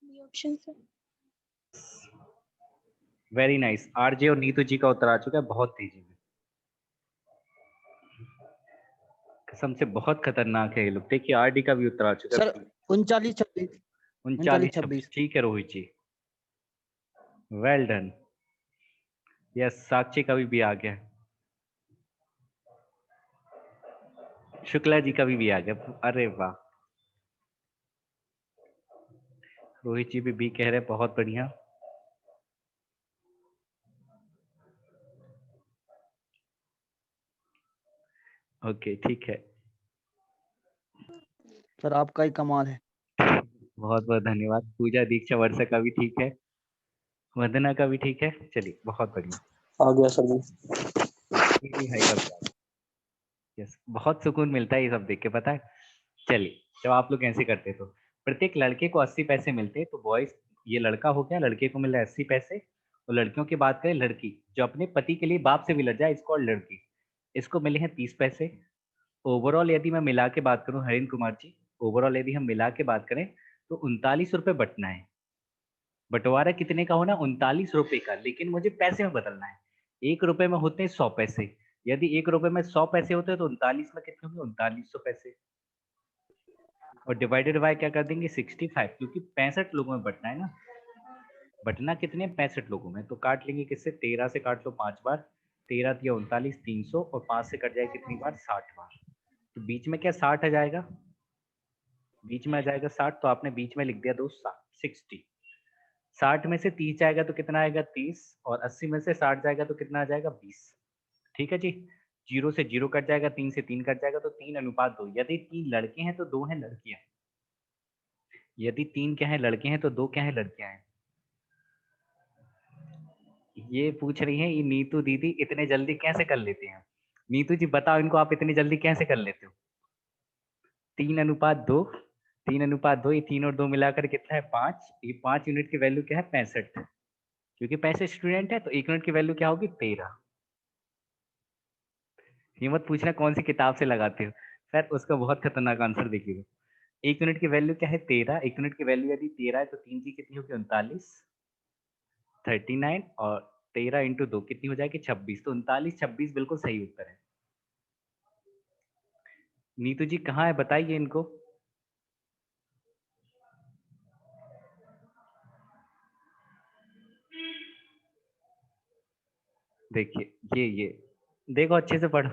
B option sir. Very nice. RJ और नीतू जी का उत्तर आ चुका है बहुत तेजी में। कसम से बहुत खतरनाक है ये लोग। देखिए आरडी का भी उत्तर आ चुका सर है। 39-26। 39-26 ठीक है रोहित जी, वेल डन। यस, साक्षी का भी आ गया, शुक्ला जी का भी आ गया। अरे वाह, रोहित जी भी बी कह रहे हैं, बहुत बढ़िया। ओके ठीक है, सर आपका ही कमाल है। बहुत बहुत धन्यवाद। पूजा दीक्षा वर्षा का भी ठीक है, वंदना का भी ठीक है। चलिए बहुत बढ़िया, आ गया सर जी। हाई का भी आ गया। यस, बहुत सुकून मिलता है ये सब देख के, पता है। चलिए, जब आप लोग ऐसे करते तो प्रत्येक लड़के को 80 पैसे मिलते, तो बॉयज, ये लड़का हो गया, लड़के को मिल रहा है 80 पैसे। और लड़कियों की बात करें, लड़की जो अपने पति के लिए बाप से भी लड़ जाए, इसको, और लड़की, इसको मिले हैं 30 पैसे। ओवरऑल यदि मैं मिला के बात करूं हरिंद्र कुमार जी, ओवरऑल यदि हम मिला के बात करें तो 39 रुपए बटना है। बंटवारा कितने का होना? 39 रुपए का, लेकिन मुझे पैसे में बदलना है। 1 रुपए में होते हैं 100 पैसे। यदि 1 रुपए में 100 पैसे होते हैं तो 39 में कितने होंगे? 3900 पैसे। और डिवाइडेड बाय क्या कर देंगे? 65, क्योंकि 65 लोगों में बटना है ना। बटना कितने? 65 लोगों में। तो काट लेंगे किससे? 13 से काट लो 5 बार, 13 दिया 39, 300, और 5 से कट जाए कितनी बार? 60 बार। तो बीच में क्या 60 आ जाएगा? बीच में आ जाएगा 60, तो आपने बीच में लिख दिया 2 60। 60 में से 30 जाएगा तो कितना आएगा? 30। और 80 में से 60 जाएगा तो कितना आ जाएगा? 20। ठीक है जी। 0 से 0 कट जाएगा, 3 से 3 कट जाएगा, तो 3:2। यदि 3 लड़के हैं तो 2 हैं लड़कियां। यदि 3 क्या है? लड़के हैं, तो 2 क्या है? लड़कियां हैं। ये पूछ रही हैं ये नीतू दीदी, इतने जल्दी कैसे कर लेते हैं? नीतू जी बताओ इनको, आप इतनी जल्दी कैसे कर लेते हो? 3:2, 3:2, ये 3 और 2 मिलाकर कितना है? 5। ये 5 यूनिट की वैल्यू क्या है? 65। क्योंकि 65 स्टूडेंट है तो 1 यूनिट की वैल्यू क्या होगी? 13। ये मत पूछना कौन सी किताब से लगाते हो सर, उसका बहुत खतरनाक आंसर देखिएगा। 1 यूनिट की वैल्यू क्या है? 13। 1 यूनिट की वैल्यू यदि 13 है तो 3 की कितनी होगी? 39, 39, और 13 इंटू 2 कितनी हो जाएगी? 26। तो 39, 26 बिल्कुल सही उत्तर है। नीतू जी कहाँ है बताइए इनको। देखिए ये देखो, अच्छे से पढ़ो।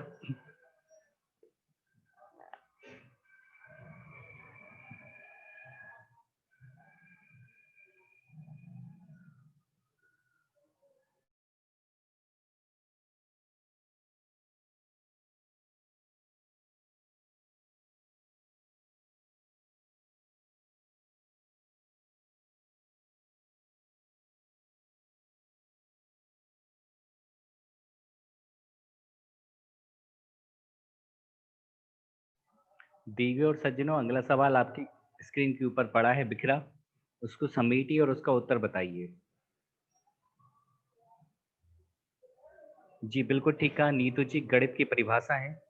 देवी और सज्जनों, अगला सवाल आपकी स्क्रीन के ऊपर पड़ा है बिखरा, उसको समेटिए और उसका उत्तर बताइए। जी बिल्कुल ठीक कहा नीतू जी, गणित की परिभाषा है।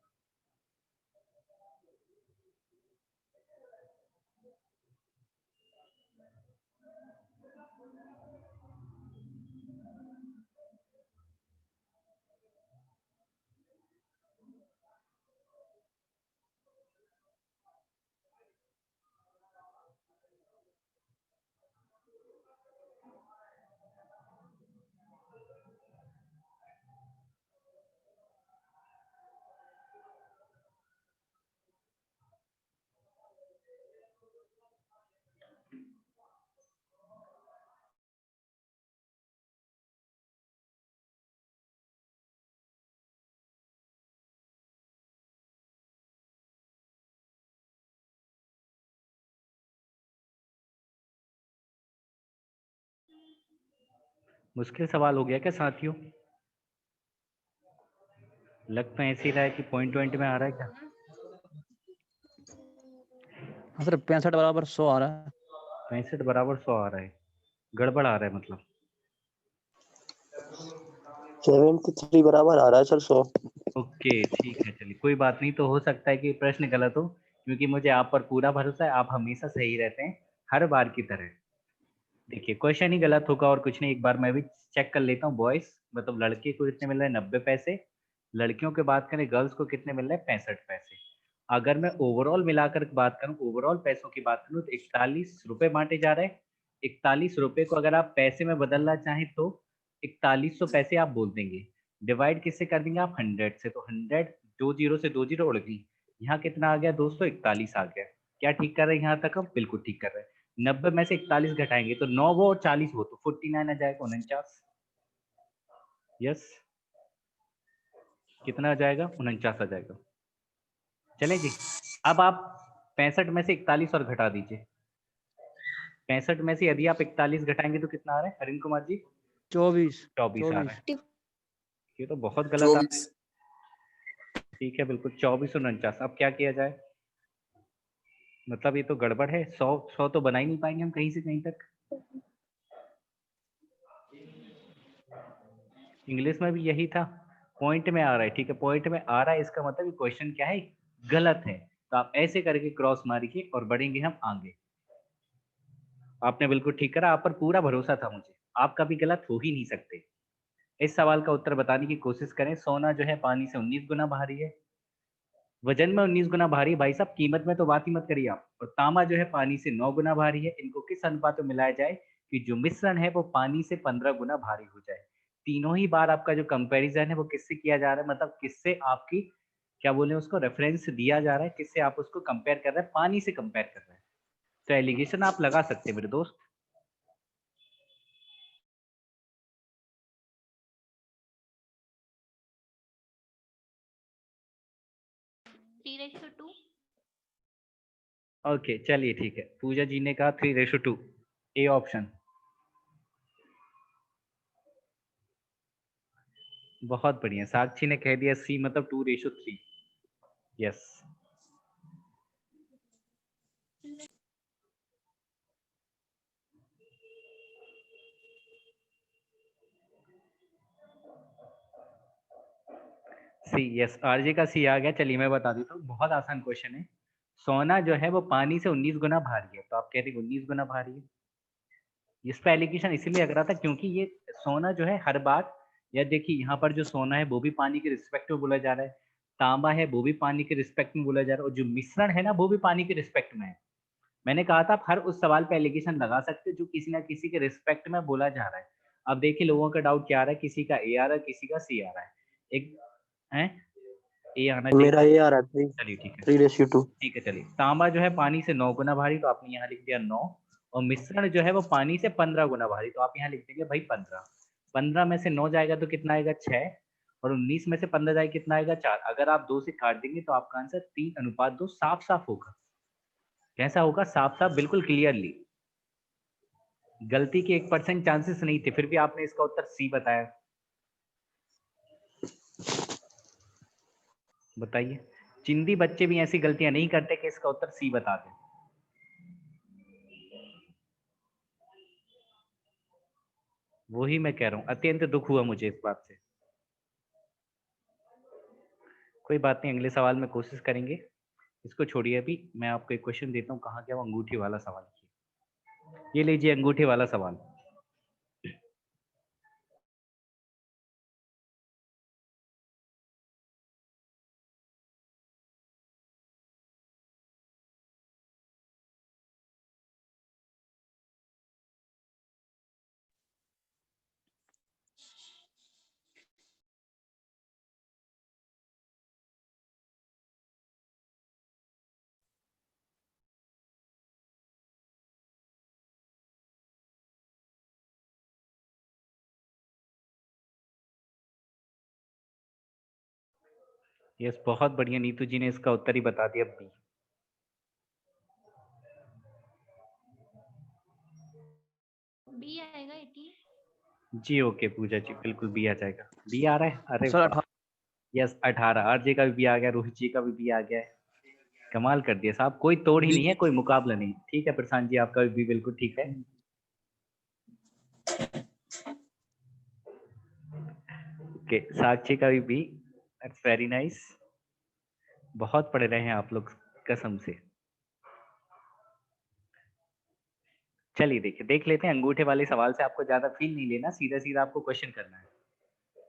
मुश्किल सवाल हो गया क्या साथियों? लग तो ऐसे ही रहा है कि पॉइंट में आ रहा है क्या? हाँ सर 65 बराबर 100 आ रहा है। 65 बराबर 100 आ रहा है, गड़बड़ आ रहा है मतलब। 73 बराबर आ रहा है सर 100। ओके ठीक है, चलिए कोई बात नहीं। तो हो सकता है कि प्रश्न गलत हो, क्योंकि मुझे आप पर पूरा भरोसा है, आप हमेशा सही रहते हैं, हर बार की तरह। देखिए क्वेश्चन ही गलत होगा और कुछ नहीं। एक बार मैं भी चेक कर लेता हूँ। बॉयज मतलब लड़के को कितने मिल रहे हैं 90 पैसे, लड़कियों की बात करें गर्ल्स को कितने मिल रहे हैं 65 पैसे। अगर मैं ओवरऑल मिलाकर बात करूं, ओवरऑल पैसों की बात करूं तो 41 रुपए बांटे जा रहे हैं। 41 रुपए को अगर आप पैसे में बदलना चाहें तो 4100 पैसे आप बोल देंगे। डिवाइड किससे कर देंगे आप 100 से, तो 100 दो जीरो से दो जीरो उड़ गई। यहाँ कितना आ गया दोस्तों 41 आ गया। क्या ठीक कर रहे हैं यहाँ तक हम? बिल्कुल ठीक कर रहे हैं। 90 में से 41 घटाएंगे तो 9 वो और 40 वो, तो 49 आ जाएगा 49। यस, कितना आ जाएगा 49 आ जाएगा। चलें जी। अब आप 65 में से 41 और घटा दीजिए। 65 में से यदि आप 41 घटाएंगे तो कितना आ रहा है अरविंद कुमार जी? 24 24 आ रहा है। ये तो बहुत गलत आ रहा है। ठीक है बिल्कुल 24 और 49। अब क्या किया जाए? मतलब ये तो गड़बड़ है। 100 तो बना ही नहीं पाएंगे हम कहीं से कहीं तक। इंग्लिश में भी यही था। पॉइंट में आ रहा है, ठीक है पॉइंट में आ रहा है, इसका मतलब क्वेश्चन क्या है? गलत है। तो आप ऐसे करके क्रॉस मारिए और बढ़ेंगे हम आगे। आपने बिल्कुल ठीक करा, आप पर पूरा भरोसा था मुझे। आप कभी गलत हो ही नहीं सकते। इस सवाल का उत्तर बताने की कोशिश करें। सोना जो है पानी से 19 गुना भारी है। वजन में 19 गुना भारी है भाई साहब, कीमत में तो बात ही मत करिए आप। और तांबा जो है पानी से 9 गुना भारी है। इनको किस अनुपात में मिलाया जाए कि जो मिश्रण है वो पानी से 15 गुना भारी हो जाए? तीनों ही बार आपका जो कंपैरिजन है वो किससे किया जा रहा है, मतलब किससे आपकी क्या बोले उसको रेफरेंस दिया जा रहा है, किससे आप उसको कंपेयर कर रहे हैं? पानी से कंपेयर कर रहे हैं। तो एलिगेशन आप लगा सकते हैं मेरे दोस्त। ओके चलिए ठीक है। पूजा जी ने कहा 3:2, ए ऑप्शन। बहुत बढ़िया। साक्षी ने कह दिया सी मतलब 2:3। यस। सी, यस आरजे का सी आ गया। चलिए मैं बता देता हूँ, बहुत आसान क्वेश्चन है। सोना जो है वो पानी से 19 गुना भारी है, तो आप कहते हैं 19 गुना भारी है। इस पे एलिगेशन इसीलिए लग रहा था क्योंकि ये सोना जो है हर बार, या देखिए यहाँ पर जो सोना है वो भी पानी के रिस्पेक्ट में बोला जा रहा है, तांबा है वो भी पानी के रिस्पेक्ट में बोला जा रहा है, और जो मिश्रण है ना वो भी पानी के रिस्पेक्ट में है। मैंने कहा था आप हर उस सवाल पे एलिगेशन लगा सकते हो जो किसी ना किसी के रिस्पेक्ट में बोला जा रहा है। अब देखिए लोगों का डाउट क्या आ रहा है, किसी का ए आ रहा है, किसी का सी आ रहा है। एक है ए आना मेरा चाहिए। ये आ रहा है चलिए ठीक है। 3:2। ठीक है चलिए। तांबा जो है पानी से 9 गुना भारी, तो आपने यहाँ लिख दिया 9। और मिश्रण जो है वो पानी से 15 गुना भारी, तो आप यहाँ लिख देंगे भाई 15। 15 में से 9 जाएगा तो कितना आएगा 6, और 19 में से 15 जाएगा कितना आएगा 4। अगर आप 2 से काट देंगे तो आपका आंसर 3:2 साफ साफ होगा। कैसा होगा? साफ साफ, बिल्कुल क्लियरली। गलती के 1% चांसेस नहीं थे, फिर भी आपने इसका उत्तर सी बताया। बताइए, चिंदी बच्चे भी ऐसी गलतियां नहीं करते कि इसका उत्तर सी बता दें। वही मैं कह रहा हूं, अत्यंत दुख हुआ मुझे इस बात से। कोई बात नहीं, अगले सवाल में कोशिश करेंगे। इसको छोड़िए, अभी मैं आपको एक क्वेश्चन देता हूँ। कहाँ गया वो अंगूठी वाला सवाल? ये लीजिए अंगूठी वाला सवाल। यस, बहुत बढ़िया। नीतू जी ने इसका उत्तर ही बता दिया, बी। बी आएगा 80। जी ओके पूजा जी, बिल्कुल बी आ जाएगा। बी आ रहा है, अरे सर वाह। यस 18। आरजे का भी बी आ गया, रोहित जी का भी बी आ गया है। कमाल कर दिया साहब, कोई तोड़ ही नहीं है, कोई मुकाबला नहीं। ठीक है प्रशांत जी, आपका भी बिल्कुल ठीक है। ओके, साक्षी का भी बी। That's very nice. बहुत पढ़ रहे हैं आप लोग, कसम से। चलिए देखिए, देख लेते हैं। अंगूठे वाले सवाल से आपको ज्यादा फील नहीं लेना, सीधा सीधा आपको क्वेश्चन करना है,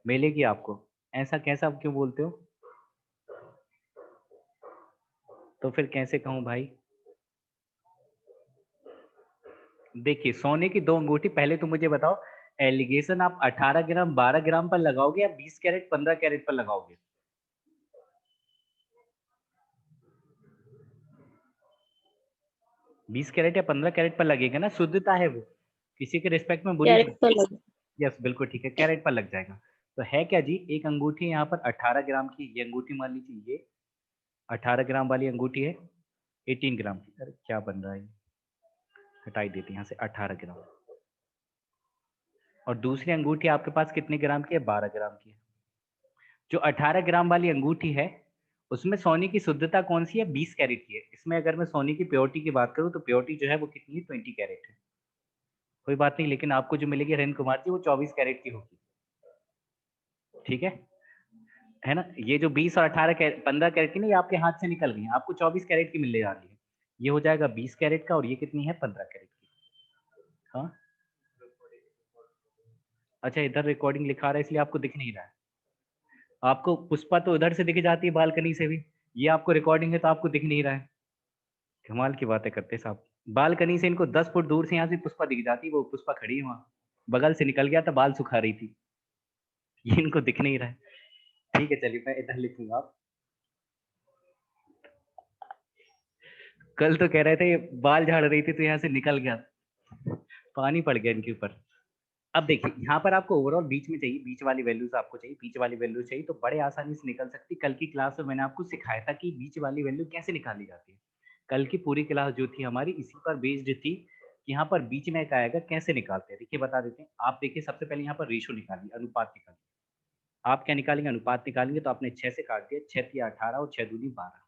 मिलेगी आपको। ऐसा कैसा आप क्यों बोलते हो? तो फिर कैसे कहूँ भाई? देखिए, सोने की 2 अंगूठी, पहले तो मुझे बताओ, एलिगेशन आप 18 ग्राम 12 ग्राम पर लगाओगे या 20 कैरेट 15 कैरेट पर लगाओगे? 20 कैरेट या 15 कैरेट पर लगेगा ना, शुद्धता है वो, किसी के रिस्पेक्ट में बुरी कैरेट पर लगे। यस बिल्कुल ठीक है, कैरेट पर लग जाएगा। तो है क्या जी, एक अंगूठी यहाँ पर 18 ग्राम की, ये अंगूठी मान लीजिए, ये 18 ग्राम वाली अंगूठी है, 18 ग्राम की, अरे क्या बन रहा है ये? हटाई देते हैं यहाँ से, 18 ग्राम। और दूसरी अंगूठी आपके पास कितने ग्राम की है? 12 ग्राम की है। जो 18 ग्राम वाली अंगूठी है, उसमें सोने की शुद्धता कौन सी है? 20 कैरेट की है। इसमें अगर मैं सोने की प्योरिटी की बात करूं तो प्योरिटी जो है वो कितनी है? 20 कैरेट है। कोई बात नहीं, लेकिन आपको जो मिलेगी हरेंद्र कुमार जी, वो 24 कैरेट की होगी। ठीक है ना? ये जो 20 और 18 कैरेट 15 कैरेट की ना, ये आपके हाथ से निकल गई है, आपको 24 कैरेट की मिलने जा रही है। ये हो जाएगा 20 कैरेट का, और ये कितनी है? 15 कैरेट की। हाँ, अच्छा, इधर रिकॉर्डिंग लिखा रहा है इसलिए आपको दिख नहीं रहा है। आपको पुष्पा तो उधर से दिख जाती है बालकनी से भी, ये आपको रिकॉर्डिंग है तो आपको दिख नहीं रहा है। कमाल की बातें करते हैं साहब। बालकनी से इनको 10 फुट दूर से यहाँ से पुष्पा दिख जाती, वो पुष्पा खड़ी है वहाँ, बगल से निकल गया था, बाल सुखा रही थी। ये इनको दिख नहीं रहा है। ठीक है, चलिए मैं इधर लिखूंगा। आप कल तो कह रहे थे बाल झाड़ रही थी तो यहाँ से निकल गया, पानी पड़ गया इनके ऊपर। अब देखिए, यहाँ पर आपको ओवरऑल बीच में चाहिए, बीच वाली वैल्यूज आपको चाहिए, बीच वाली वैल्यू चाहिए तो बड़े आसानी से निकल सकती। कल की क्लास में मैंने आपको सिखाया था कि बीच वाली वैल्यू कैसे निकाली जाती है। कल की पूरी क्लास जो थी हमारी इसी पर बेस्ड थी कि यहाँ पर बीच में एक आएगा, कैसे निकालते हैं। देखिए बता देते हैं। आप देखिए, सबसे पहले यहाँ पर रेशो निकालिए, अनुपात निकालिए। आप क्या निकालेंगे? अनुपात निकालेंगे। तो आपने 6 से काट दिया, 6 तिया 18 और 6 दूनी 12,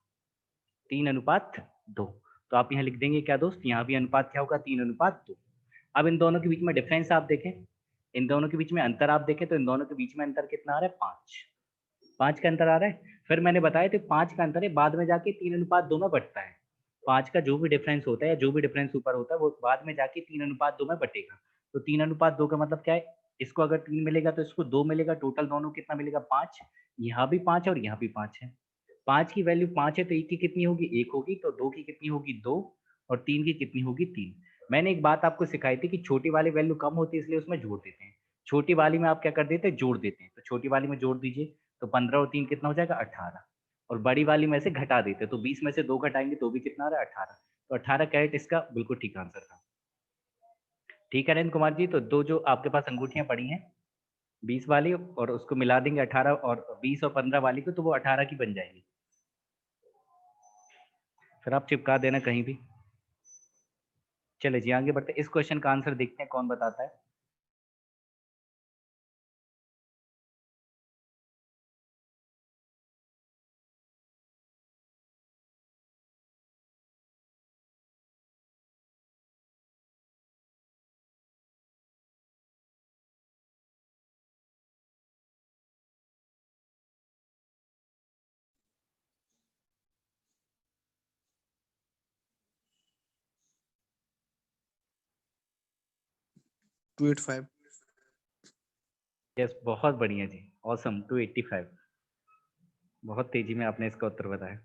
3:2। तो आप यहाँ लिख देंगे क्या दोस्त? यहाँ भी अनुपात क्या होगा? 3:2। अब इन दोनों के बीच में डिफरेंस आप देखें, इन दोनों के बीच में अंतर आप देखें, तो इन दोनों के बीच में अंतर कितना आ रहा है? 5। 5 का अंतर आ रहा है। फिर मैंने बताया तो 5 का अंतर है, बाद में जाके 3:2 में बटता है। 5 का जो भी डिफरेंस होता है या जो भी डिफरेंस ऊपर होता है वो बाद में जाके 3:2 में बटेगा। तो 3:2 का मतलब क्या है? इसको अगर 3 मिलेगा तो इसको 2 मिलेगा, टोटल दोनों कितना मिलेगा? 5। यहाँ भी 5 और यहाँ भी 5 है। 5 की वैल्यू 5 है तो 1 की कितनी होगी? 1 होगी। तो 2 की कितनी होगी? 2। और 3 की कितनी होगी? 3। मैंने एक बात आपको सिखाई थी कि छोटी वाली वैल्यू कम होती है इसलिए उसमें जोड़ देते हैं। छोटी वाली में आप क्या कर देते हैं? जोड़ देते हैं। तो छोटी वाली में जोड़ दीजिए, तो 15 और 3 कितना हो जाएगा? 18। और बड़ी वाली में से घटा देते हैं, तो 20 में से 2 घटाएंगे तो भी कितना आ रहा है? 18। तो 18 कैरेट इसका बिल्कुल ठीक आंसर था। ठीक है नरेंद्र कुमार जी, तो दो जो आपके पास अंगूठियां पड़ी हैं, 20 वाली और उसको मिला देंगे 18 और 20 और 15 वाली को, तो वो 18 की बन जाएगी। फिर आप चिपका देना कहीं भी। चले जी आगे बढ़ते, इस क्वेश्चन का आंसर देखते हैं कौन बताता है। To eight five. यस, बहुत बढ़िया जी, ऑसम, 285। बहुत तेजी में आपने इसका उत्तर बताया।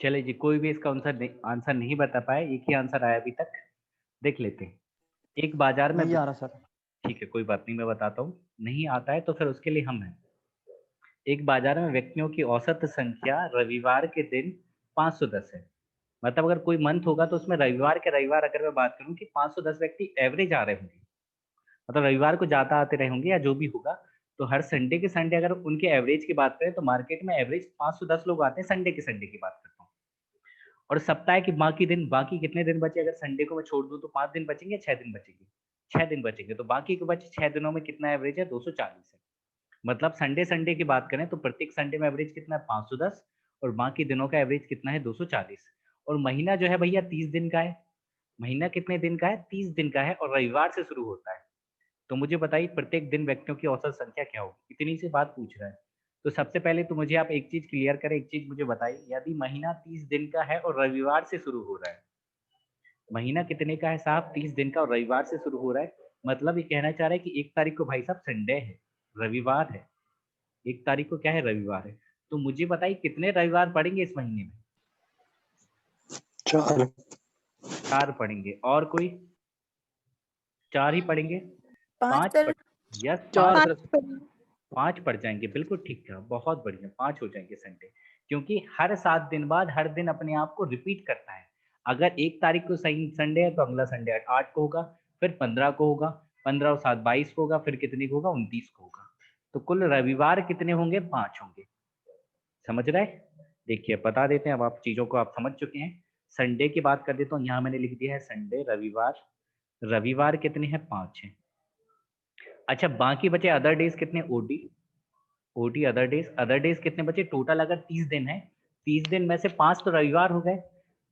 चले जी, कोई भी इसका आंसर नहीं बता पाया, एक ही आंसर आया अभी तक। देख लेते हैं। एक बाजार में नहीं आ रहा सर। ठीक है, कोई बात नहीं, मैं बताता हूँ। नहीं आता है तो फिर उसके लिए हम हैं। एक बाजार में व्यक्तियों की औसत संख्या रविवार के दिन 510 है। मतलब अगर कोई मंथ होगा तो उसमें रविवार के रविवार अगर मैं बात करूं कि 510 व्यक्ति एवरेज आ रहे होंगे, मतलब रविवार को जाता आते रहे होंगे या जो भी होगा, तो हर संडे के संडे अगर उनके एवरेज की बात करें तो मार्केट में एवरेज 510 लोग आते हैं। संडे के संडे की बात करता हूँ। और सप्ताह के बाकी दिन, बाकी कितने दिन बचे, अगर संडे को मैं छोड़ दूं तो 5 दिन बचेंगे, 6 दिन बचेंगे, 6 दिन बचेंगे, तो बाकी के बचे 6 दिनों में कितना एवरेज है, 240 है। मतलब संडे संडे की बात करें तो प्रत्येक संडे में एवरेज कितना है, 510, और बाकी दिनों का एवरेज कितना है, 240। और महीना जो है भैया 30 दिन का है। महीना कितने दिन का है, 30 दिन का है, और रविवार से शुरू होता है। तो मुझे बताइए प्रत्येक दिन व्यक्तियों की औसत संख्या क्या होगी, इतनी सी बात पूछ रहा है। तो सबसे पहले तो मुझे आप एक चीज क्लियर करें, एक चीज मुझे बताइए, यदि महीना 30 दिन का है और रविवार से शुरू हो रहा है, महीना कितने का है साहब, 30 दिन का, और रविवार से शुरू हो रहा है, मतलब ये कहना चाह रहा है कि 1 तारीख को भाई साहब संडे है, रविवार है। 1 तारीख को क्या है, रविवार है। तो मुझे बताइए कितने रविवार पड़ेंगे इस महीने में, 4। 4 पड़ेंगे। और कोई, 4 ही पड़ेंगे, 5 5 पड़, यस 4 5, सर। 5 पड़ जाएंगे, बिल्कुल ठीक है, बहुत बढ़िया, 5 हो जाएंगे संडे। क्योंकि हर 7 दिन बाद हर दिन अपने आप को रिपीट करता है। अगर 1 तारीख को सही संडे है तो अगला संडे 8 को होगा, फिर 15 को होगा, 15 और 7 22 को होगा, फिर कितने को होगा, 29 को होगा। तो कुल रविवार कितने होंगे, 5 होंगे। समझ रहे, देखिए बता देते हैं, अब आप चीजों को आप समझ चुके हैं। संडे की बात कर देता हूँ, यहाँ मैंने लिख दिया है संडे, रविवार। रविवार कितने हैं, 5 हैं। अच्छा, बाकी बचे अदर डेज कितने, OD, OD other days, other days कितने बचे टोटल, अगर 30 दिन है, 30 दिन में से 5 तो रविवार हो गए,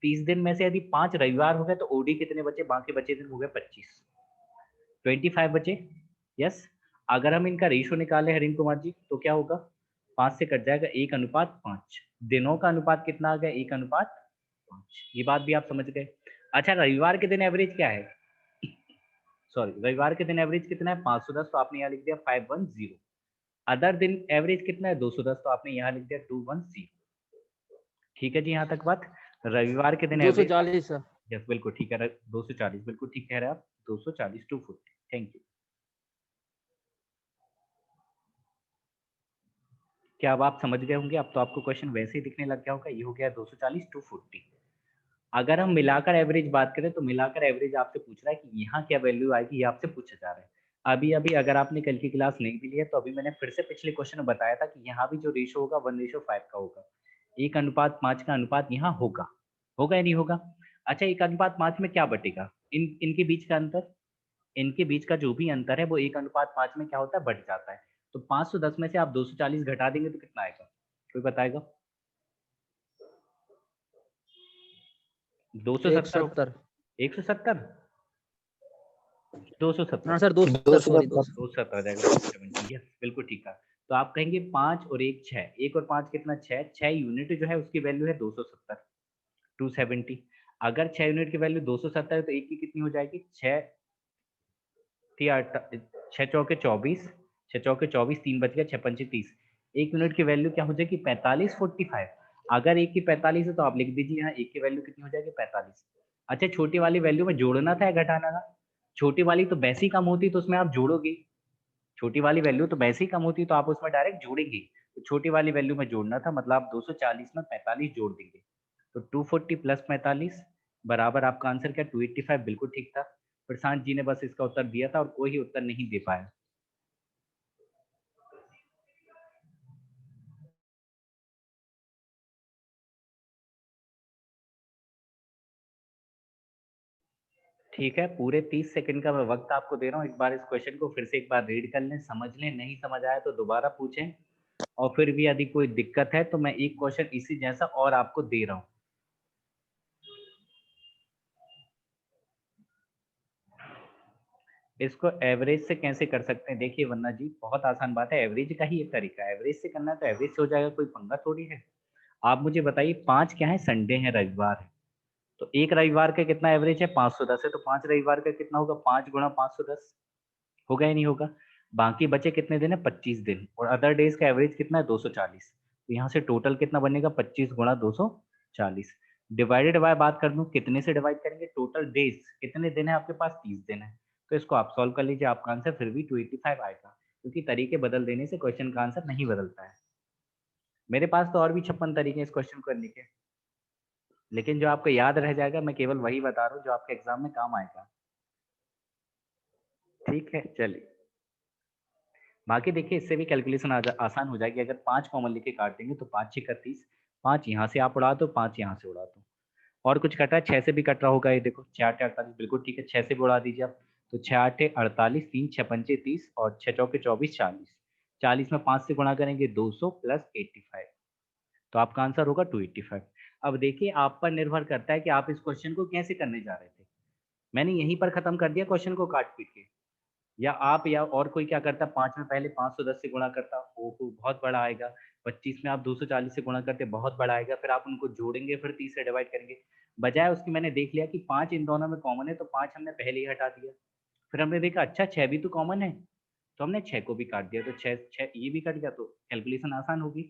30 दिन में से यदि 5 रविवार हो गए तो ओडी कितने बचे, बाकी बचे दिन हो गए 25, 25 बचे। यस, अगर हम इनका रेशो निकाले हरिन कुमार जी तो क्या होगा, 5 से कट जाएगा 1:5, दिनों का अनुपात कितना आ गया, 1:5। ये बात भी आप समझ गए। अच्छा, रविवार के दिन एवरेज क्या है, सॉरी, रविवार के दिन एवरेज कितना है, 510, तो आपने यहाँ लिख दिया 510। अदर दिन एवरेज कितना है, 210, तो आपने यहाँ लिख दिया 210। ठीक है जी, यहाँ तक बात। रविवार के दिन एवरेज, 240 सर। यस बिल्कुल ठीक है, 240, बिल्कुल ठीक कह रहे हैं आप, 240, 240। Thank you. क्या अब आप समझ गए होंगे, अब तो आपको क्वेश्चन वैसे ही दिखने लग गया होगा। ये हो गया 240, 240। अगर हम मिलाकर एवरेज बात करें तो मिलाकर एवरेज आपसे पूछ रहा है कि यहाँ क्या वैल्यू आएगी, ये आपसे पूछा जा रहा है। अभी अभी अगर आपने कल की क्लास नहीं भी ली है तो अभी मैंने फिर से पिछले क्वेश्चन में बताया था कि यहाँ भी जो रेशो होगा 1:5 का होगा, 1:5 का अनुपात यहाँ होगा, होगा या नहीं होगा। अच्छा, 1:5 में क्या बटेगा, इनके बीच का अंतर, इनके बीच का जो भी अंतर है वो 1:5 में क्या होता है, बढ़ जाता है। तो 510 में से आप 240 घटा देंगे तो कितना आएगा, कोई बताएगा, 270 170। 170, 270, हाँ सर 270 सॉरी 270। 270 आ जाएगा, 270, यस बिल्कुल ठीक है। तो आप कहेंगे 5 और 1 6, 1 और 5 कितना, 6, 6 यूनिट जो है उसकी वैल्यू है 270, 270। अगर 6 यूनिट की वैल्यू 270 है तो एक की कितनी हो जाएगी, 6 चौके 24, 6 चौके 24, 3 बच गया, 6 पंचे 30। एक यूनिट की वैल्यू क्या हो जाएगी, 45, 45। अगर एक की 45 है तो आप लिख दीजिए यहाँ एक की वैल्यू कितनी हो जाएगी, 45। अच्छा, छोटी वाली वैल्यू में जोड़ना था या घटाना था, छोटी वाली तो वैसे ही कम होती तो उसमें आप जोड़ोगे, छोटी वाली वैल्यू तो वैसे ही कम होती तो आप उसमें डायरेक्ट जोड़ेंगे। तो छोटी वाली वैल्यू में जोड़ना था, मतलब आप 240 में 45 जोड़ देंगे। तो 240 प्लस 45 बराबर आपका आंसर क्या, 285, बिल्कुल ठीक था। प्रशांत जी ने बस इसका उत्तर दिया था और कोई ही उत्तर नहीं दे पाया। ठीक है, पूरे 30 सेकंड का मैं वक्त आपको दे रहा हूँ। एक बार इस क्वेश्चन को फिर से एक बार रीड कर लें, समझ लें, नहीं समझ आया तो दोबारा पूछें, और फिर भी यदि कोई दिक्कत है तो मैं एक क्वेश्चन इसी जैसा और आपको दे रहा हूँ। इसको एवरेज से कैसे कर सकते हैं, देखिए वन्ना जी, बहुत आसान बात है, एवरेज का ही एक तरीका है, एवरेज से करना है तो एवरेज से हो जाएगा, कोई पंगा थोड़ी है। आप मुझे बताइए 5 क्या है, संडे है, रविवार है, तो एक रविवार का कितना एवरेज है, 510 है, तो 5 रविवार का कितना होगा, 5 गुणा 510, होगा या नहीं होगा। बाकी बचे कितने दिन है, 25 दिन, और अदर डेज का एवरेज कितना है, 240। तो यहाँ से टोटल कितना बनेगा, 25 गुणा 240। डिवाइडेड बाय बात कर दूं, कितने से डिवाइड करेंगे, टोटल डेज कितने दिन है आपके पास, 30 दिन है। तो इसको आप सॉल्व कर लीजिए, आपका आंसर फिर भी 285 आएगा, क्योंकि तरीके बदल देने से क्वेश्चन का आंसर नहीं बदलता है। मेरे पास तो और भी 56 तरीके हैं इस क्वेश्चन को करने के, लेकिन जो आपको याद रह जाएगा मैं केवल वही बता रहा हूँ जो आपके एग्जाम में काम आएगा। ठीक है, चलिए बाकी देखिए, इससे भी कैलकुलेशन आसान हो जाएगी। अगर 5 कॉमन लेके काट देंगे तो 5 6 31, 5 यहाँ से आप उड़ा दो, 5 यहाँ से उड़ा दो। और कुछ कट रहा है, 6 से भी कट रहा होगा, ये देखो 6 8 48, बिल्कुल ठीक है, 6 से भी उड़ा दीजिए आप। तो 6 8 48, 3 6 5 30 और 6 चौके 24 40। 40 में 5 से गुणा करेंगे 200 प्लस 85, तो आपका आंसर होगा 285। अब देखिए आप पर निर्भर करता है कि आप इस क्वेश्चन को कैसे करने जा रहे थे। मैंने यहीं पर खत्म कर दिया क्वेश्चन को काट पीट के, या आप या और कोई क्या करता, 5 में पहले 510 से गुणा करता, ओहो बहुत बड़ा आएगा। 25 में आप 240 से गुणा करते, बहुत बड़ा आएगा। फिर आप उनको जोड़ेंगे, फिर 30 से डिवाइड करेंगे। बजाय उसकी मैंने देख लिया कि 5 इन दोनों में कॉमन है, तो 5 हमने पहले ही हटा दिया। फिर हमने देखा अच्छा 6 भी तो कॉमन है, तो हमने 6 को भी काट दिया, तो 6 ये भी कट गया, तो कैलकुलेशन आसान होगी।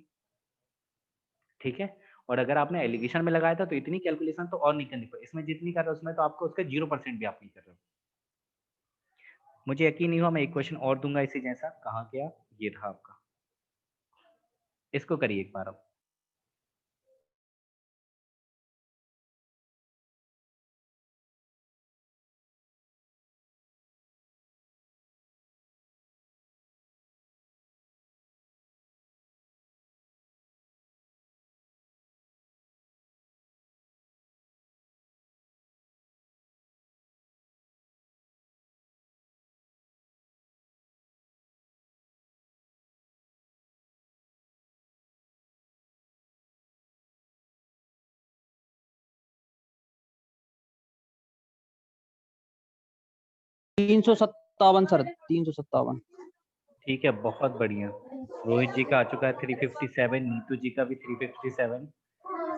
ठीक है, और अगर आपने एलिगेशन में लगाया था तो इतनी कैलकुलेशन तो और नहीं करनी पड़ी, इसमें जितनी कर रहे हो उसमें तो आपको उसका 0% भी आप नहीं कर रहे हो। मुझे यकीन नहीं हुआ, मैं एक क्वेश्चन और दूंगा इसी जैसा। कहाँ गया, ये था आपका, इसको करिए एक बार अब। तीन सौ सत्तावन सर, 357। ठीक है, बहुत बढ़िया। रोहित जी का आ चुका है 357, नीतू जी का भी 357,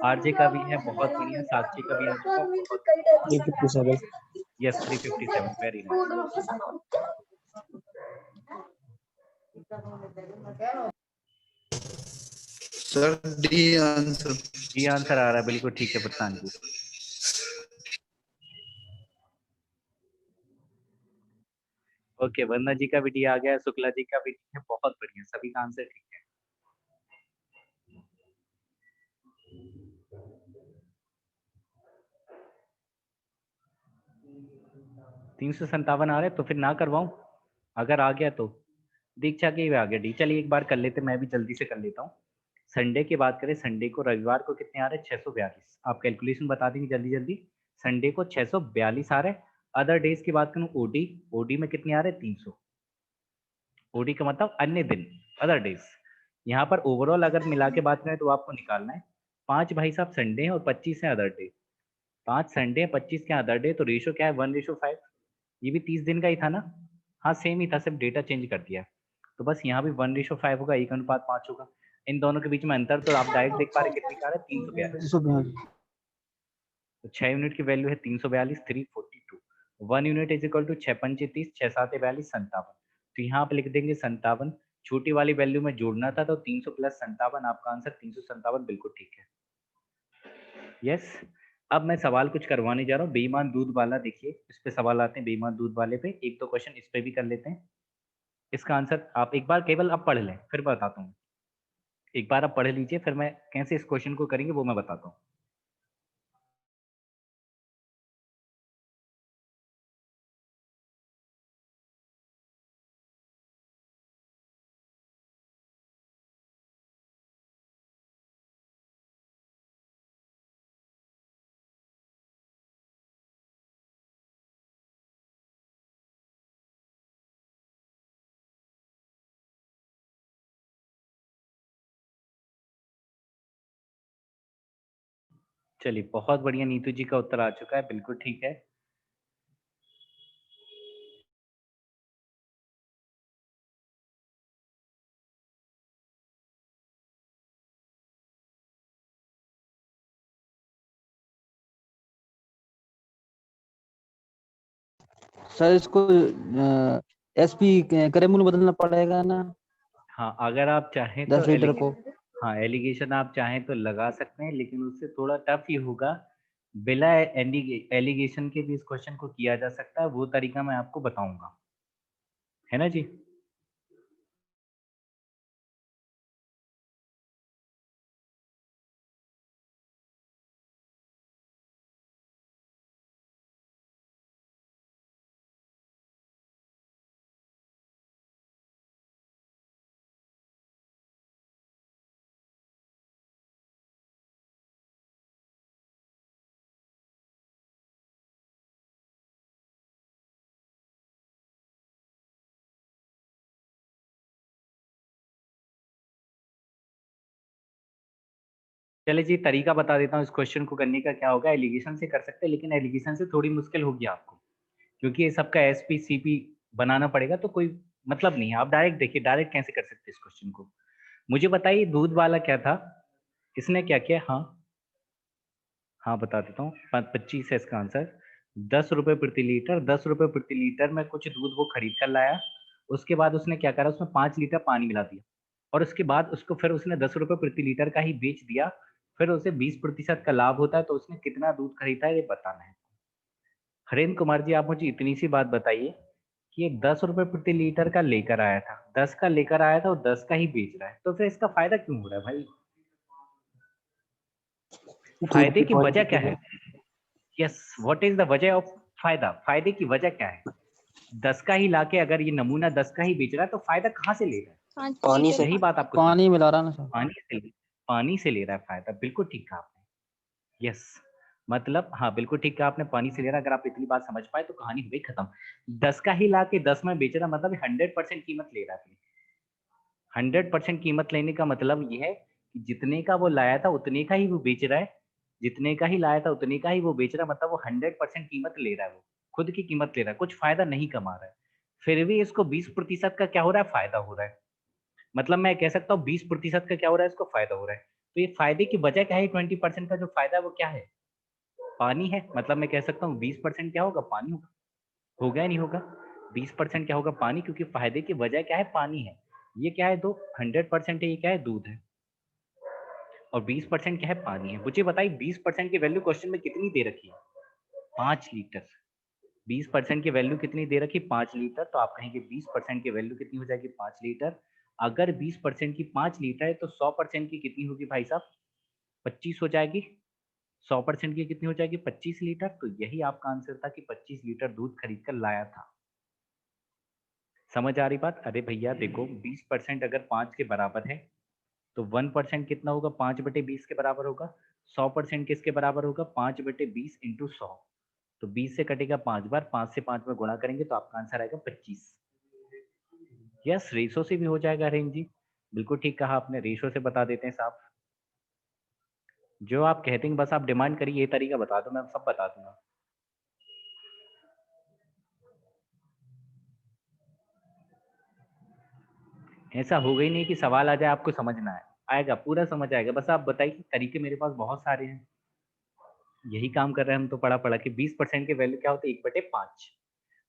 आरजे का भी है, बहुत बढ़िया। साक्षी का भी आ चुका है, बहुत बढ़िया। 357। Yes 357, very nice. Sir D answer. जी आंसर आ रहा है, बिल्कुल ठीक है प्रशांत जी। ओके, वंदना जी का भी डी आ गया, शुक्ला जी का भी डी है, बहुत बढ़िया, सभी का आंसर ठीक है। तीन सौ संतावन आ रहे, तो फिर ना करवाऊं, अगर आ गया तो। दीक्षा के भी आ गया डी, चलिए एक बार कर लेते, मैं भी जल्दी से कर लेता हूँ। संडे की बात करें, संडे को रविवार को कितने आ रहे, 642। आप कैलकुलेशन बता देंगे जल्दी जल्दी। संडे को 642 आ रहे। अदर डेज की बात करूँ, ओडी, ओडी में कितने आ रहे, 300। ओडी का मतलब अन्य दिन, अदर डेज। यहाँ पर ओवरऑल अगर मिला के बात करें तो आपको निकालना है 5 भाई साहब संडे है और 25 है अदर डे। 5 संडे 25 के अदर डे, तो रेशो क्या है, 1:5। ये भी 30 दिन का ही था ना, हाँ सेम ही था, सिर्फ डेटा चेंज कर दिया। तो बस यहाँ भी 1:5 होगा, 1:5 होगा। इन दोनों के बीच में अंतर तो आप डायरेक्ट देख पा रहे, कितने का आ रहा है, 342। तो 6 यूनिट की वैल्यू है 342, 342। 1 यूनिट इज इक्वल टू 6 5 30, 6 7 42, 57। तो यहाँ पे लिख देंगे 57, छोटी वाली वैल्यू में जोड़ना था, तो 300 प्लस 57, आपका आंसर 357, बिल्कुल ठीक है। यस, अब मैं सवाल कुछ करवाने जा रहा हूँ, बेईमान दूध वाला। देखिए इस पे सवाल आते हैं, बेईमान दूध वाले पे एक दो क्वेश्चन इस पे भी कर लेते हैं। इसका आंसर आप एक बार केवल अब पढ़ लें, फिर बताता हूँ। एक बार आप पढ़ लीजिए, फिर मैं कैसे इस क्वेश्चन को करेंगे वो मैं बताता हूँ। चलिए बहुत बढ़िया, नीतू जी का उत्तर आ चुका है, बिल्कुल ठीक है। सर इसको एसपी करेमुल बदलना पड़ेगा ना, हाँ अगर आप चाहें 10 तो लीटर को। हाँ एलिगेशन आप चाहें तो लगा सकते हैं, लेकिन उससे थोड़ा टफ ही होगा, बिना एलिगेशन के भी इस क्वेश्चन को किया जा सकता है, वो तरीका मैं आपको बताऊंगा, है ना जी। चलिए जी, तरीका बता देता हूँ इस क्वेश्चन को करने का। क्या होगा, एलिगेशन से कर सकते हैं, लेकिन एलिगेशन से थोड़ी मुश्किल होगी आपको, क्योंकि ये सबका एसपी सीपी बनाना पड़ेगा, तो कोई मतलब नहीं है। आप डायरेक्ट देखिए, डायरेक्ट कैसे कर सकते हैं इस क्वेश्चन को। मुझे बताइए, दूध वाला क्या था, इसने क्या किया। हाँ हाँ, बता देता हूँ। 25 है इसका आंसर। 10 रुपए प्रति लीटर, 10 रुपए प्रति लीटर में कुछ दूध वो खरीद कर लाया। उसके बाद उसने क्या करा, उसमें 5 लीटर पानी मिला दिया, और उसके बाद उसको फिर उसने 10 रुपए प्रति लीटर का ही बेच दिया। फिर उसे 20% का लाभ होता है, तो उसने कितना दूध खरीदा है, ये बताना है। हरेंद्र कुमार जी, आप मुझे इतनी सी बात बताइए कि ये 10 रुपए प्रति लीटर का लेकर आया था, 10 का लेकर आया था और 10 का ही बेच रहा है, तो फिर इसका फायदा क्यों हो रहा है भाई? दूध फायदे की की वजह क्या क्वांटिटी है? यस, व्हाट इज द वजह ऑफ फायदा? फायदे की वजह क्या है? 10 का ही लाके अगर ये नमूना 10 का ही बेच रहा है, तो फायदा कहाँ से ले रहा है? 5 पानी लीटर से। यही बात आपको पानी मिला रहा ना सर। पानी से ले रहा है फायदा। बिल्कुल ठीक कहा आपने। यस, मतलब हाँ, बिल्कुल ठीक कहा आपने, पानी से ले रहा है। अगर आप इतनी बात समझ पाए तो कहानी हो गई खत्म। 10 का ही लाके 10 में बेच रहा, मतलब 100% कीमत ले रहा है। 100% कीमत लेने का मतलब ये है कि जितने का वो लाया था उतने का ही वो बेच रहा है। जितने का ही लाया था उतने का ही वो बेच रहा है, मतलब वो 100% कीमत ले रहा है। वो खुद की कीमत ले रहा है, कुछ फायदा नहीं कमा रहा है। फिर भी इसको 20% का क्या हो रहा है, फायदा हो रहा है। मतलब मैं कह सकता हूँ 20% का क्या हो रहा है, इसको फायदा हो रहा है। तो ये फायदे की वजह क्या है? 20% का जो फायदा है वो क्या है? पानी है। मतलब मैं कह सकता हूँ 20% क्या होगा, पानी होगा। होगा या नहीं होगा? 20% क्या होगा, पानी, क्योंकि फायदे की वजह क्या है, पानी है। ये क्या है, दो 100% है, ये क्या है, दूध है। और 20% क्या है, पानी है। मुझे बताइए 20% की वैल्यू क्वेश्चन में कितनी दे रखी है? 5 लीटर। 20% की वैल्यू कितनी दे रखी? 5 लीटर। तो आप कहेंगे 20% की वैल्यू कितनी हो जाएगी, 5 लीटर। अगर 20% की 5 लीटर है, तो 100% की कितनी होगी भाई साहब? 25 हो जाएगी। 100% की कितनी हो जाएगी, 25 लीटर। तो यही आपका आंसर था कि 25 लीटर दूध खरीद कर लाया था। समझ आ रही बात? अरे भैया देखो, 20% अगर 5 के बराबर है, तो 1% कितना होगा, 5/20 के बराबर होगा। 100% किसके बराबर होगा, 5/20 इंटू 100। तो 20 से कटेगा 5 बार, 5 से 5 में गुणा करेंगे तो आपका आंसर आएगा 25। यस, रेशो से भी हो जाएगा रेंज जी। बिल्कुल ठीक कहा आपने, रेशो से बता देते हैं साहब। जो आप कहते हैं बस आप डिमांड करिए, ये तरीका बता दो, मैं सब बता दूंगा। ऐसा होगा ही नहीं कि सवाल आ जाए आपको समझ ना आए, आएगा, पूरा समझ आएगा। बस आप बताइए कि तरीके मेरे पास बहुत सारे हैं, यही काम कर रहे हैं हम तो पढ़ा पढ़ा कि 20% की वैल्यू क्या होती है, 1/5।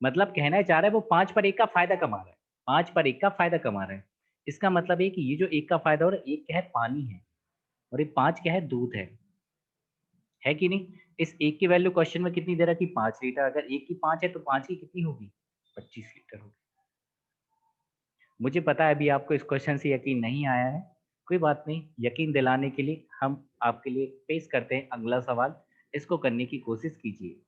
मतलब कहना चाह रहा है वो 5/1 का फायदा कमा रहा है। 5/1 का फायदा कमा रहा है। इसका मतलब है कि ये जो 1 का फायदा हो रहा है, 1 क्या है, पानी है, और ये 5 क्या है, दूध है कि नहीं? इस 1 की वैल्यू क्वेश्चन में कितनी दे रहा है कि 5 लीटर। अगर 1 की 5 है तो 5 की कितनी होगी, 25 लीटर होगी। मुझे पता है अभी आपको इस क्वेश्चन से यकीन नहीं आया है, कोई बात नहीं। यकीन दिलाने के लिए हम आपके लिए पेश करते हैं अगला सवाल। इसको करने की कोशिश कीजिए।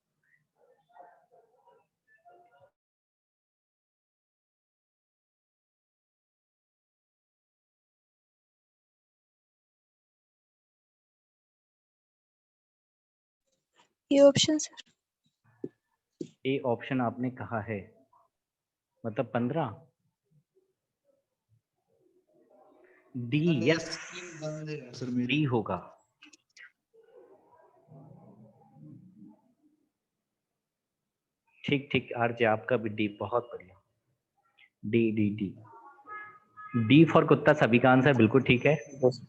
ये ऑप्शन सर। ए ऑप्शन आपने कहा है, मतलब 15। डी, ये यस, स्क्रीन बंद है सर मेरी। डी होगा। ठीक ठीक आरजे, आपका भी डी, बहुत बढ़िया। D D D, D for कुत्ता, सभी का आंसर बिल्कुल ठीक है। बस।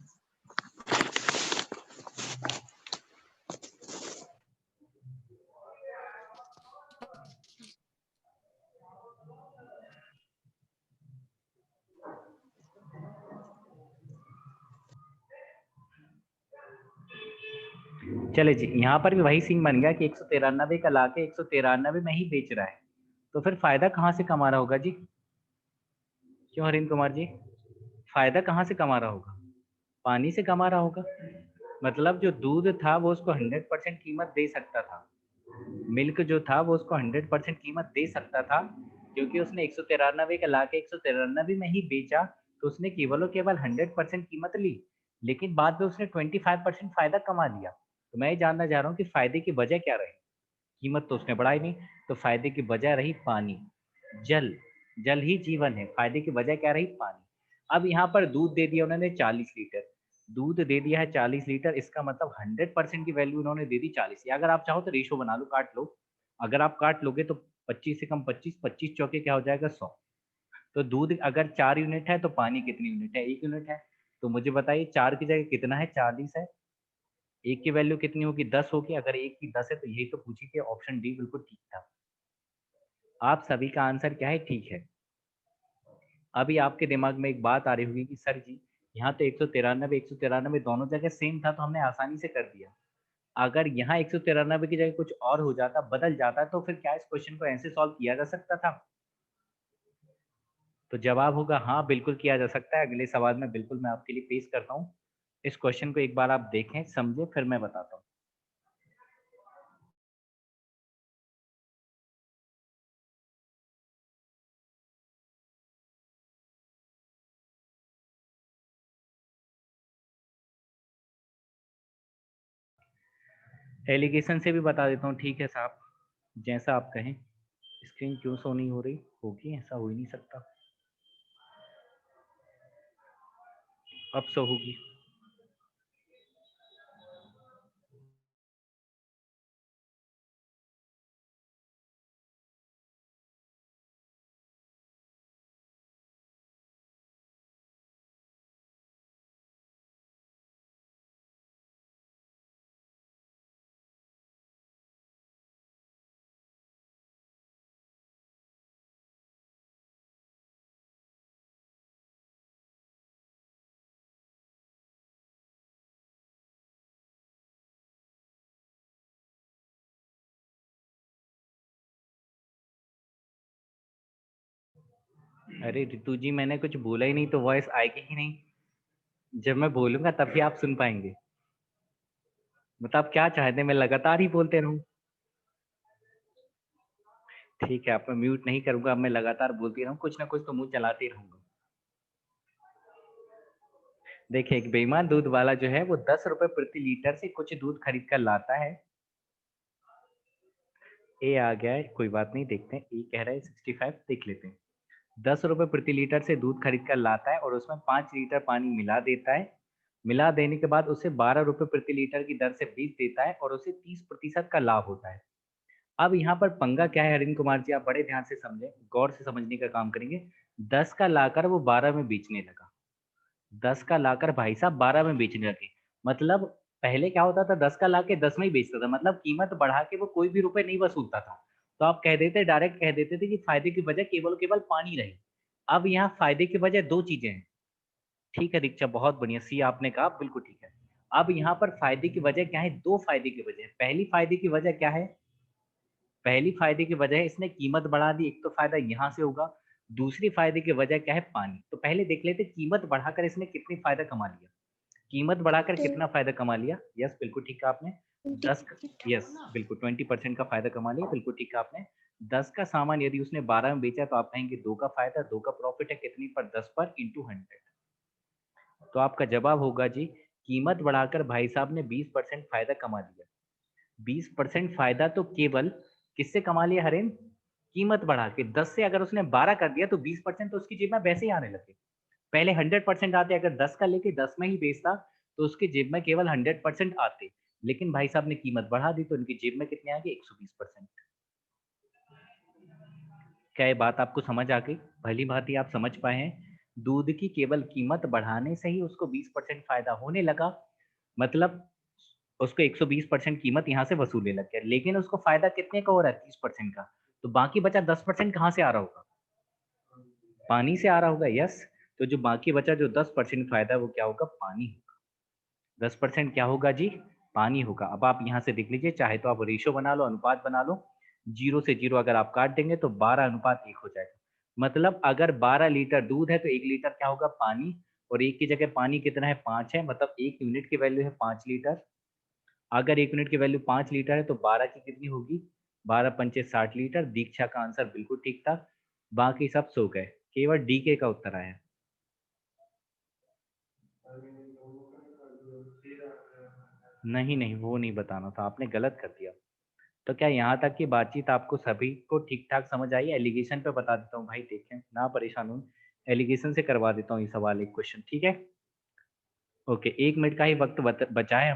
चले जी, यहाँ पर भी वही सीन बन गया कि 193 का लाके 193 में ही बेच रहा है, तो फिर फायदा कहाँ से कमा रहा होगा जी? क्यों हरिंद्र कुमार जी, फायदा कहाँ से कमा रहा होगा? पानी से कमा रहा होगा। मतलब जो दूध था वो उसको 100% कीमत दे सकता था, मिल्क जो था वो उसको 100% कीमत दे सकता था, क्योंकि उसने 193 का लाके 193 में ही बेचा, तो उसने केवल और केवल 100% कीमत ली, लेकिन बाद में उसने 25% फायदा कमा लिया। तो मैं ये जानना चाह रहा हूँ कि फायदे की वजह क्या रही? कीमत तो उसने बढ़ाई नहीं, तो फायदे की वजह रही पानी, जल। जल ही जीवन है, फायदे की वजह क्या रही? पानी। अब यहाँ पर दूध दे दिया उन्होंने 40 लीटर, दूध दे दिया है 40 लीटर, इसका मतलब 100% की वैल्यू उन्होंने दे दी 40। या अगर आप चाहो तो रेशो बना लो, काट लो। अगर आप काट लोगे तो 25 से कम 25, 25 चौके क्या हो जाएगा? 100। तो दूध अगर 4 यूनिट है तो पानी कितनी यूनिट है? 1 यूनिट है। तो मुझे बताइए 4 की जगह कितना है? 40 है। 1 की वैल्यू कितनी होगी? 10 होगी। अगर 1 की 10 है तो यही तो पूछी थी, ऑप्शन डी बिल्कुल ठीक था। आप सभी का आंसर क्या है? ठीक है। अभी आपके दिमाग में एक बात आ रही होगी कि सर जी यहाँ तो 193 दोनों जगह सेम था, तो हमने आसानी से कर दिया। अगर यहाँ 193 की जगह कुछ और हो जाता, बदल जाता, तो फिर क्या इस क्वेश्चन को ऐसे सॉल्व किया जा सकता था? तो जवाब होगा हाँ, बिल्कुल किया जा सकता है। अगले सवाल में बिल्कुल मैं आपके लिए पेश करता हूँ। इस क्वेश्चन को एक बार आप देखें, समझें, फिर मैं बताता हूँ। एलिगेशन से भी बता देता हूँ, ठीक है साहब, जैसा आप कहें। स्क्रीन क्यों शो नहीं हो रही? होगी, ऐसा हो ही नहीं सकता। अब शो होगी। अरे रितु जी, मैंने कुछ बोला ही नहीं, तो वॉइस आएगी ही नहीं। जब मैं बोलूंगा तभी आप सुन पाएंगे। मतलब आप क्या चाहते हैं, मैं लगातार ही बोलते रहूं? ठीक है, आप मैं म्यूट नहीं करूंगा, अब मैं लगातार बोलती रहूं, कुछ ना कुछ तो मुंह चलाते रहूंगा। देखिए, एक बेईमान दूध वाला जो है वो 10 रुपए प्रति लीटर से कुछ दूध खरीद कर लाता है। ए आ गया है, कोई बात नहीं, देखते हैं। ए कह रहा है 65, देख लेते हैं। 10 रुपए प्रति लीटर से दूध खरीद कर लाता है और उसमें 5 लीटर पानी मिला देता है। मिला देने के बाद उसे 12 रुपए प्रति लीटर की दर से बेच देता है और उसे 30% का लाभ होता है। अब यहाँ पर पंगा क्या है अरविंद कुमार जी, आप बड़े ध्यान से समझें, गौर से समझने का काम करेंगे। 10 का लाकर वो 12 में बेचने लगा। 10 का लाकर भाई साहब 12 में बेचने लगे। मतलब पहले क्या होता था, 10 का लाके 10 में ही बेचता था, मतलब कीमत बढ़ा के वो कोई भी रुपए नहीं वसूलता था। तो आप कह देते, डायरेक्ट कह देते थे कि फायदे की वजह केवल केवल पानी रही। अब यहाँ फायदे की वजह 2 चीजें हैं। ठीक है दीक्षा, बहुत बढ़िया, सी आपने कहा, बिल्कुल ठीक है। अब यहाँ पर फायदे की वजह क्या है? 2 फायदे की वजह। पहली फायदे की वजह क्या है? पहली फायदे की वजह है इसने कीमत बढ़ा दी, एक तो फायदा यहाँ से होगा। दूसरी फायदे की वजह क्या है? पानी। तो पहले देख लेते कीमत बढ़ाकर इसने कितनी फायदा कमा लिया। कीमत बढ़ाकर कितना फायदा कमा लिया? यस, बिल्कुल ठीक कहा आपने। 10, यस बिल्कुल 20% का फायदा कमा लिया, बिल्कुल ठीक कहा आपने। 10 का सामान यदि उसने 12 में बेचा तो आप कहेंगे 2 का फायदा, 2 का प्रॉफिट है कितनी पर? 10 पर इंटू 100। तो आपका जवाब होगा जी, कीमत बढ़ाकर भाई साहब ने 20% फायदा कमा लिया। 20% फायदा तो केवल किससे कमा लिया हरेन? कीमत बढ़ा के। 10 से अगर उसने 12 कर दिया तो 20% तो उसकी जेब में वैसे ही आने लगे। पहले 100% आते, अगर 10 का लेके 10 में ही बेचता तो उसकी जेब में केवल 100% आते। लेकिन भाई साहब ने कीमत बढ़ा दी तो उनकी जेब में कितने आ गए? 120%। क्या ये बात आपको समझ आ गई? भली भांति आप समझ पाए हैं। दूध की केवल कीमत बढ़ाने से ही उसको 20% फायदा होने लगा। मतलब उसको 120% कीमत यहाँ से वसूलने लग गया, लेकिन उसको फायदा कितने का हो रहा है? 30% का। तो बाकी बचा 10% कहाँ से आ रहा होगा? पानी से आ रहा होगा। यस, तो जो बाकी बचा जो 10% फायदा वो क्या होगा? पानी होगा। 10% क्या होगा जी? पानी होगा। अब आप यहाँ से देख लीजिए, चाहे तो आप रेशो बना लो, अनुपात बना लो, 0 से 0 अगर आप काट देंगे तो 12:1 हो जाएगा। मतलब अगर 12 लीटर दूध है तो 1 लीटर क्या होगा, पानी, और 1 की जगह पानी कितना है, 5 है, मतलब 1 यूनिट की वैल्यू है 5 लीटर। अगर 1 यूनिट की वैल्यू 5 लीटर है तो 12 की कितनी होगी, 12 पंचे 60 लीटर। दीक्षा का आंसर बिल्कुल ठीक था, बाकी सब सो गए, केवल डीके का उत्तर आया। नहीं नहीं, वो नहीं बताना था, आपने गलत कर दिया। तो क्या यहाँ तक की बातचीत आपको सभी को ठीक ठाक समझ आई? एलिगेशन पे बता देता हूँ भाई, देखें ना परेशान हूँ, एलिगेशन से करवा देता हूँ ये सवाल, एक क्वेश्चन, ठीक है? ओके, 1 मिनट का ही वक्त बचा है।